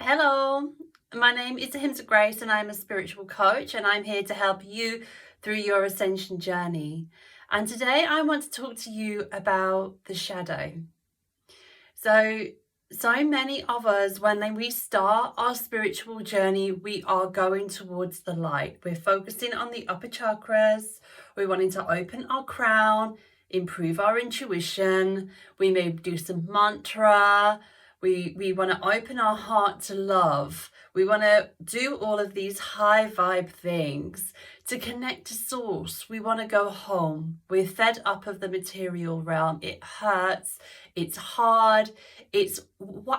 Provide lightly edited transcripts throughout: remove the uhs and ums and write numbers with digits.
Hello, my name is Ahimsa Grace and I'm a spiritual coach, and I'm here to help you through your ascension journey. And today I want to talk to you about the shadow. So many of us, when we start our spiritual journey, we are going towards the light. We're focusing on the upper chakras. We're wanting to open our crown, improve our intuition. We may do some mantra. We want to open our heart to love. We want to do all of these high vibe things to connect to source. We want to go home. We're fed up of the material realm. It hurts. It's hard. It's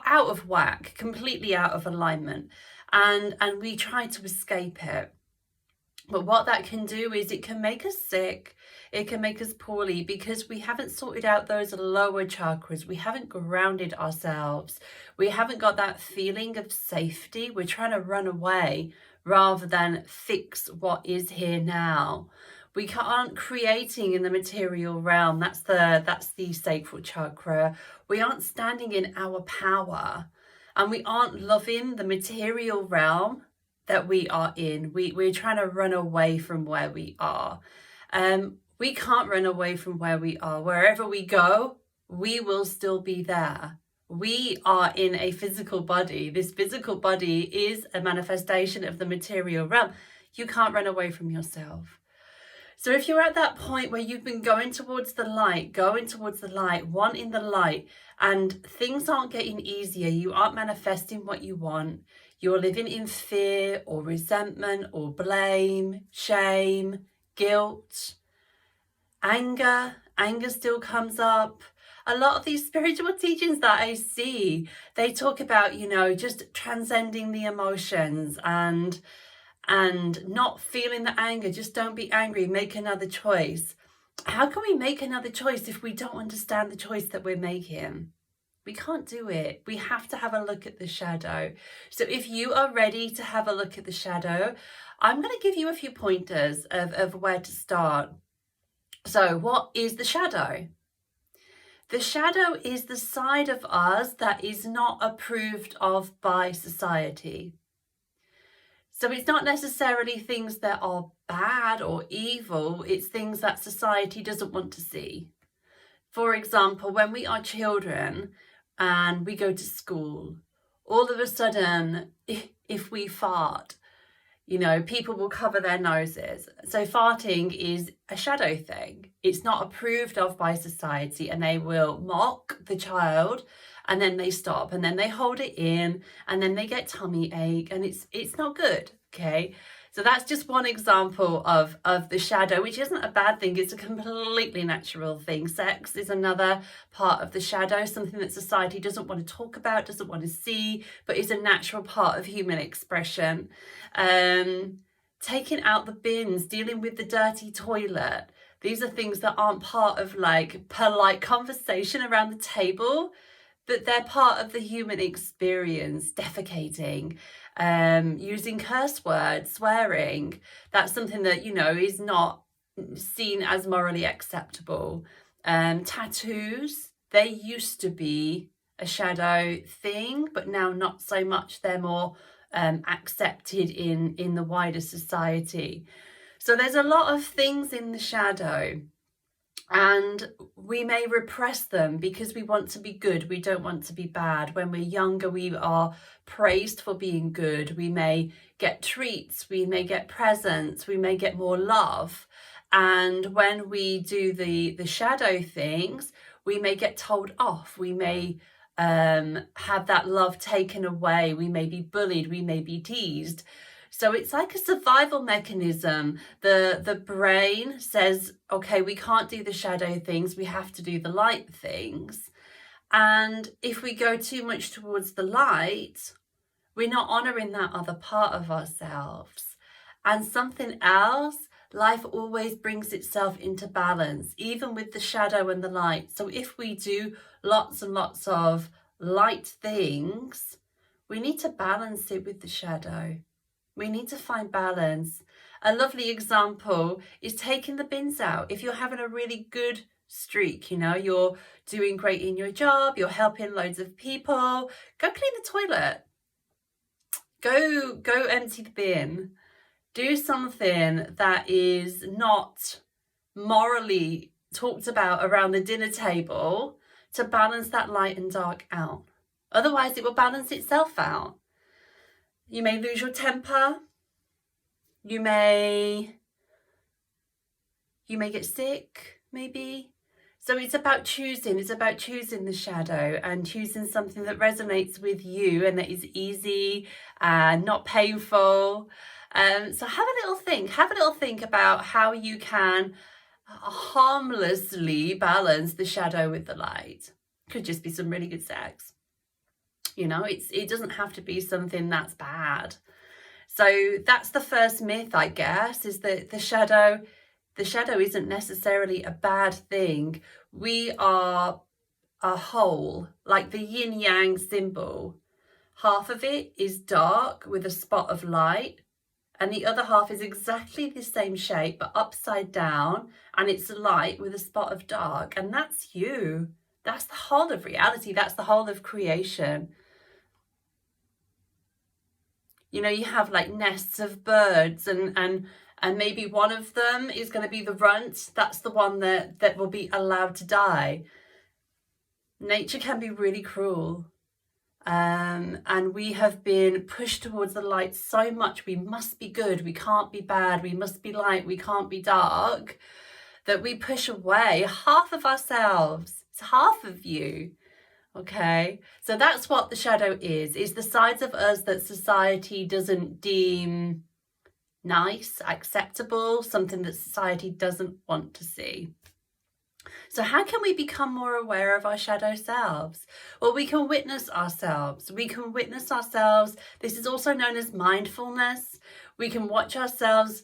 out of whack, completely out of alignment. And we try to escape it. But what that can do is it can make us sick. It can make us poorly because we haven't sorted out those lower chakras. We haven't grounded ourselves. We haven't got that feeling of safety. We're trying to run away rather than fix what is here now. We aren't creating in the material realm. That's the sacral chakra. We aren't standing in our power, and we aren't loving the material realm that we are in. We're trying to run away from where we are. We can't run away from where we are. Wherever we go, we will still be there. We are in a physical body. This physical body is a manifestation of the material realm. You can't run away from yourself. So if you're at that point where you've been going towards the light, wanting the light, and things aren't getting easier, you aren't manifesting what you want, you're living in fear or resentment or blame, shame, guilt, anger still comes up. A lot of these spiritual teachings that I see, they talk about, just transcending the emotions and not feeling the anger. Just don't be angry, make another choice. How can we make another choice if we don't understand the choice that we're making? We can't do it. We have to have a look at the shadow. So if you are ready to have a look at the shadow, I'm going to give you a few pointers of where to start. So what is the shadow? The shadow is the side of us that is not approved of by society. So it's not necessarily things that are bad or evil, it's things that society doesn't want to see. For example, when we are children and we go to school, all of a sudden, if we fart, people will cover their noses. So farting is a shadow thing. It's not approved of by society, and they will mock the child, and then they stop, and then they hold it in, and then they get tummy ache, and it's not good, okay? So that's just one example of the shadow, which isn't a bad thing. It's a completely natural thing. Sex is another part of the shadow, something that society doesn't want to talk about, doesn't want to see, but is a natural part of human expression. Taking out the bins, dealing with the dirty toilet. These are things that aren't part of polite conversation around the table, but they're part of the human experience. Defecating, using curse words, swearing, that's something that, is not seen as morally acceptable. Tattoos, they used to be a shadow thing, but now not so much. They're more accepted in the wider society. So there's a lot of things in the shadow, and we may repress them because we want to be good. We don't want to be bad. When we're younger, we are praised for being good. We may get treats. We may get presents. We may get more love. And when we do the shadow things, we may get told off. We may have that love taken away. We may be bullied. We may be teased. So it's like a survival mechanism. The brain says, okay, we can't do the shadow things. We have to do the light things. And if we go too much towards the light, we're not honoring that other part of ourselves. And something else, life always brings itself into balance, even with the shadow and the light. So if we do lots and lots of light things, we need to balance it with the shadow. We need to find balance. A lovely example is taking the bins out. If you're having a really good streak, you're doing great in your job, you're helping loads of people, go clean the toilet. Go empty the bin. Do something that is not morally talked about around the dinner table to balance that light and dark out. Otherwise, it will balance itself out. You may lose your temper. You may get sick, maybe. So it's about choosing the shadow and choosing something that resonates with you and that is easy and not painful. So have a little think about how you can harmlessly balance the shadow with the light. Could just be some really good sex. You know, it doesn't have to be something that's bad. So that's the first myth, I guess, is that the shadow isn't necessarily a bad thing. We are a whole, like the yin yang symbol. Half of it is dark with a spot of light, and the other half is exactly the same shape but upside down, and it's light with a spot of dark. And that's you. That's the whole of reality. That's the whole of creation. You know, you have like nests of birds, and maybe one of them is going to be the runt. That's the one that will be allowed to die. Nature can be really cruel. And we have been pushed towards the light so much. We must be good. We can't be bad. We must be light. We can't be dark. That we push away half of ourselves. It's half of you. Okay, so that's what the shadow is the sides of us that society doesn't deem nice, acceptable, something that society doesn't want to see. So how can we become more aware of our shadow selves? Well, we can witness ourselves. This is also known as mindfulness. We can watch ourselves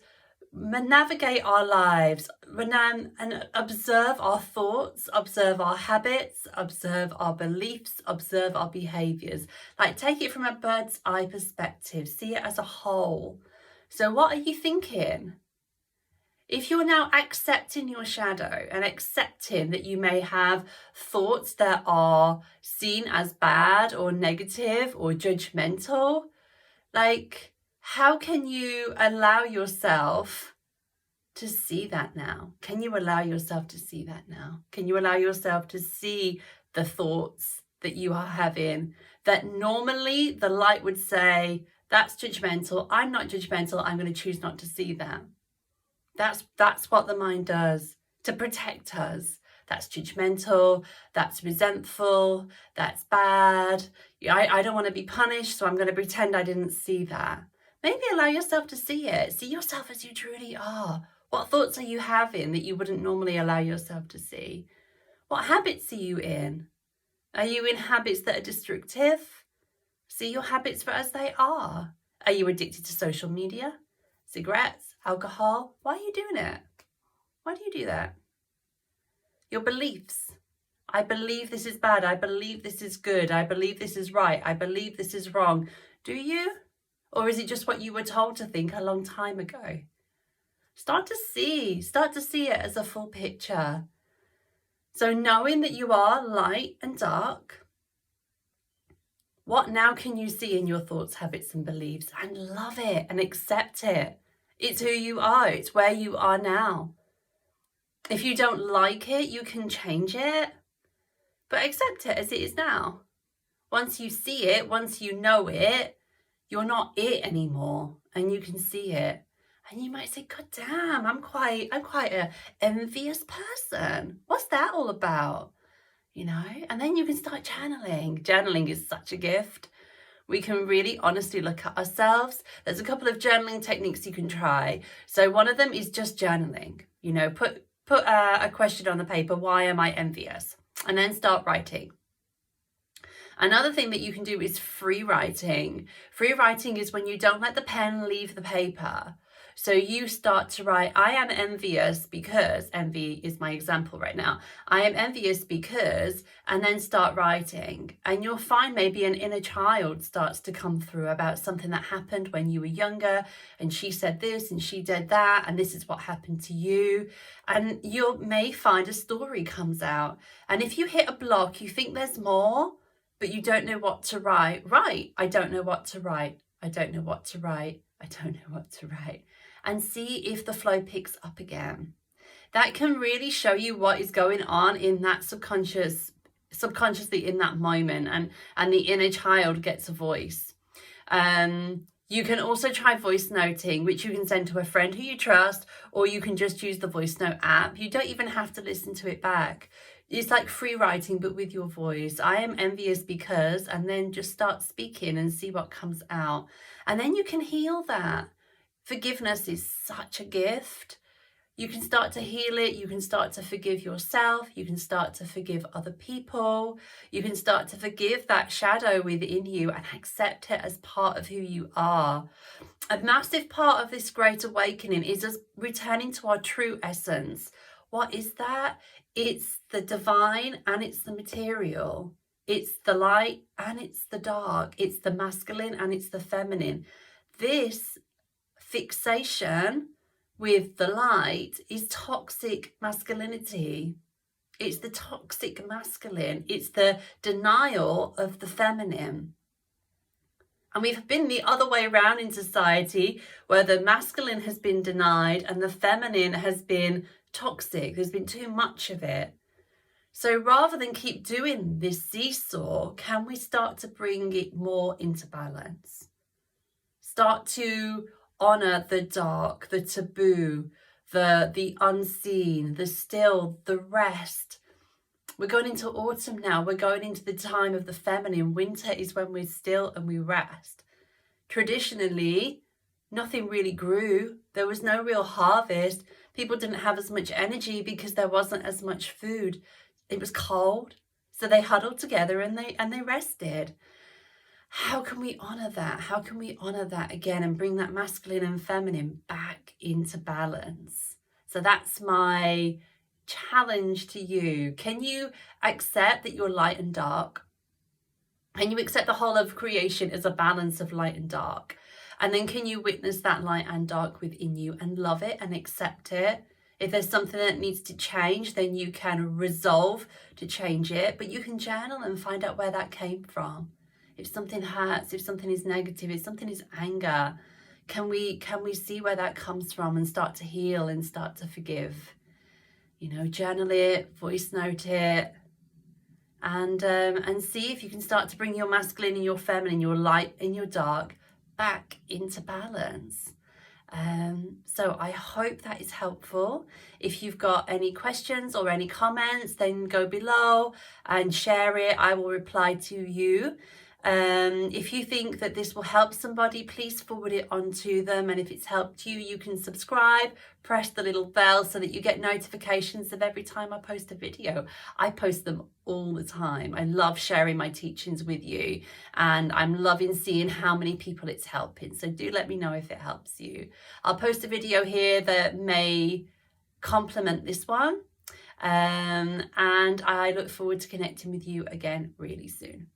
navigate our lives and observe our thoughts, observe our habits, observe our beliefs, observe our behaviors. Like, take it from a bird's eye perspective, see it as a whole. So what are you thinking? If you're now accepting your shadow and accepting that you may have thoughts that are seen as bad or negative or judgmental, like, how can you allow yourself to see that now? Can you allow yourself to see that now? Can you allow yourself to see the thoughts that you are having that normally the light would say, that's judgmental, I'm not judgmental, I'm going to choose not to see that. That's what the mind does to protect us. That's judgmental, that's resentful, that's bad. I don't want to be punished, so I'm going to pretend I didn't see that. Maybe allow yourself to see it. See yourself as you truly are. What thoughts are you having that you wouldn't normally allow yourself to see? What habits are you in? Are you in habits that are destructive? See your habits for as they are. Are you addicted to social media, cigarettes, alcohol? Why are you doing it? Why do you do that? Your beliefs. I believe this is bad. I believe this is good. I believe this is right. I believe this is wrong. Do you? Or is it just what you were told to think a long time ago? Start to see it as a full picture. So knowing that you are light and dark, what now can you see in your thoughts, habits and beliefs? And love it and accept it. It's who you are. It's where you are now. If you don't like it, you can change it, but accept it as it is now. Once you see it, once you know it, you're not it anymore, and you can see it. And you might say, God damn, I'm quite a envious person. What's that all about? You know, and then you can start channeling. Channeling is such a gift. We can really honestly look at ourselves. There's a couple of journaling techniques you can try. So one of them is just journaling. You know, put a question on the paper, why am I envious? And then start writing. Another thing that you can do is free writing. Free writing is when you don't let the pen leave the paper. So you start to write, I am envious because, envy is my example right now. I am envious because, and then start writing. And you'll find maybe an inner child starts to come through about something that happened when you were younger. And she said this and she did that. And this is what happened to you. And you may find a story comes out. And if you hit a block, you think there's more, but you don't know what to write. Right, I don't know what to write. I don't know what to write. I don't know what to write. And see if the flow picks up again. That can really show you what is going on in that subconsciously in that moment, and the inner child gets a voice. You can also try voice noting, which you can send to a friend who you trust, or you can just use the voice note app. You don't even have to listen to it back. It's like free writing, but with your voice. I am envious because, and then just start speaking and see what comes out. And then you can heal that. Forgiveness is such a gift. You can start to heal it. You can start to forgive yourself. You can start to forgive other people. You can start to forgive that shadow within you and accept it as part of who you are. A massive part of this great awakening is us returning to our true essence. What is that? It's the divine and it's the material. It's the light and it's the dark. It's the masculine and it's the feminine. This fixation with the light is toxic masculinity. It's the toxic masculine. It's the denial of the feminine. And we've been the other way around in society, where the masculine has been denied and the feminine has been toxic. There's been too much of it. So rather than keep doing this seesaw, can we start to bring it more into balance? Start to honor the dark, the taboo, the unseen, the still, the rest. We're going into autumn now. We're going into the time of the feminine. Winter is when we're still and we rest. Traditionally, nothing really grew. There was no real harvest. People didn't have as much energy because there wasn't as much food. It was cold. So they huddled together and they rested. How can we honor that? How can we honor that again and bring that masculine and feminine back into balance? So that's my challenge to you. Can you accept that you're light and dark? Can you accept the whole of creation as a balance of light and dark? And then can you witness that light and dark within you and love it and accept it? If there's something that needs to change, then you can resolve to change it, but you can journal and find out where that came from. If something hurts, if something is negative, if something is anger, can we see where that comes from and start to heal and start to forgive? You know, journal it, voice note it, and see if you can start to bring your masculine and your feminine, your light and your dark back into balance. So I hope that is helpful. If you've got any questions or any comments, then go below and share it. I will reply to you. If you think that this will help somebody, please forward it on to them. And if it's helped you, you can subscribe, press the little bell so that you get notifications of every time I post a video. I post them all the time. I love sharing my teachings with you, and I'm loving seeing how many people it's helping. So do let me know if it helps you. I'll post a video here that may complement this one. And I look forward to connecting with you again really soon.